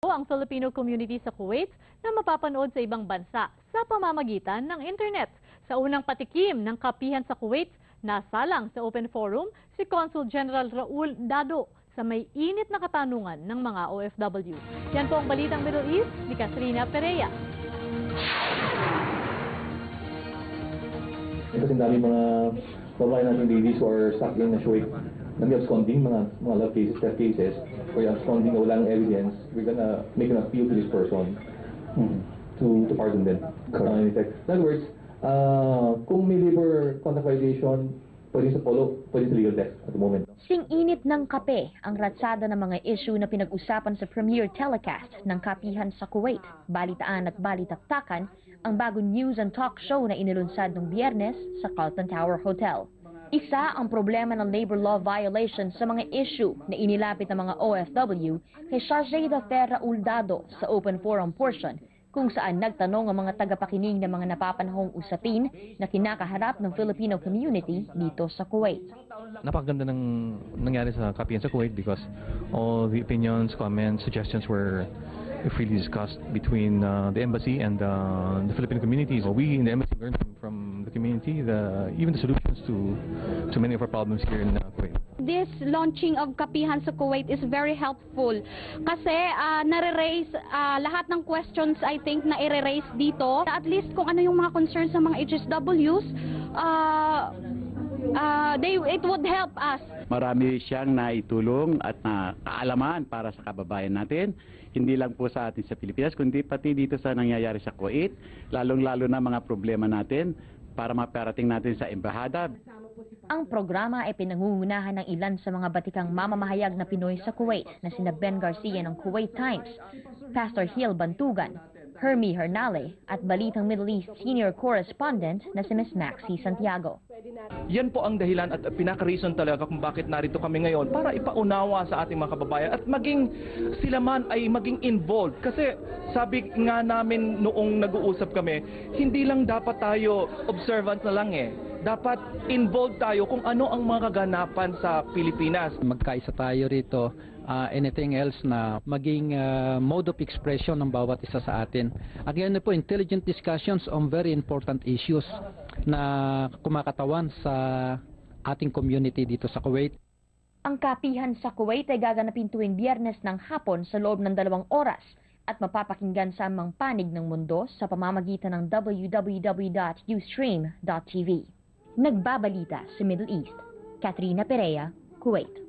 ang Filipino community sa Kuwait na mapapanood sa ibang bansa sa pamamagitan ng internet. Sa unang patikim ng kapihan sa Kuwait, nasalang sa open forum si Consul General Raul Dado sa may init na katanungan ng mga OFW. Yan po ang Balitang Middle East ni Katrina Perea. Kasi dami mga babae natin ladies who are stuck in a Kuwait. Nag-absconding, mga love cases, theft cases, or absconding na walang evidence, we're gonna make an appeal to this person to pardon them. In other words, kung may labor contract violation, pwede sa polo, pwede sa legal desk at the moment. Sing-init ng kape ang ratsada ng mga issue na pinag-usapan sa premiere telecast ng kapihan sa Kuwait. Balitaan at balitaktakan ang bagong news and talk show na inilunsad ng Biyernes sa Carlton Tower Hotel. Isa ang problema ng labor law violation sa mga issue na inilapit ng mga OFW kay Charge d'Affaires Raul Dado sa open forum portion kung saan nagtanong ang mga tagapakinig ng mga napapanahong usapin na kinakaharap ng Filipino community dito sa Kuwait. Napakaganda ng nangyari sa kapihan sa Kuwait because all the opinions, comments, suggestions were freely discussed between the embassy and the Filipino communities. We in the embassy learned from the community even the solutions to many of our problems here in Kuwait. This launching of kapihan sa Kuwait is very helpful kasi nare-raise lahat ng questions I think na i-raise dito. At least kung ano yung mga concerns ng mga HSWs, it would help us. Marami siyang naitulong at kaalaman para sa kababayan natin. Hindi lang po sa atin sa Pilipinas, kundi pati dito sa nangyayari sa Kuwait, lalong-lalo na mga problema natin para maparating natin sa embahada. Ang programa ay pinangungunahan ng ilan sa mga batikang mamamahayag na Pinoy sa Kuwait na sina Ben Garcia ng Kuwait Times, Pastor Hiel Bantugan, Hermie Hernale at Balitang Middle East Senior Correspondent na si Ms. Maxi Santiago. Yan po ang dahilan at pinaka-reason talaga kung bakit narito kami ngayon para ipaunawa sa ating mga kababayan at maging sila man ay maging involved. Kasi sabi nga namin noong nag-uusap kami, hindi lang dapat tayo observant na lang dapat involved tayo kung ano ang mga kaganapan sa Pilipinas. Magkaisa tayo rito, anything else na maging mode of expression ng bawat isa sa atin. Again po, intelligent discussions on very important issues na kumakatawan sa ating community dito sa Kuwait. Ang kapihan sa Kuwait ay gaganapin tuwing Biyernes ng hapon sa loob ng 2 oras at mapapakinggan sa amang panig ng mundo sa pamamagitan ng www.ustream.tv. Nagbabalita sa Middle East, Katrina Perea, Kuwait.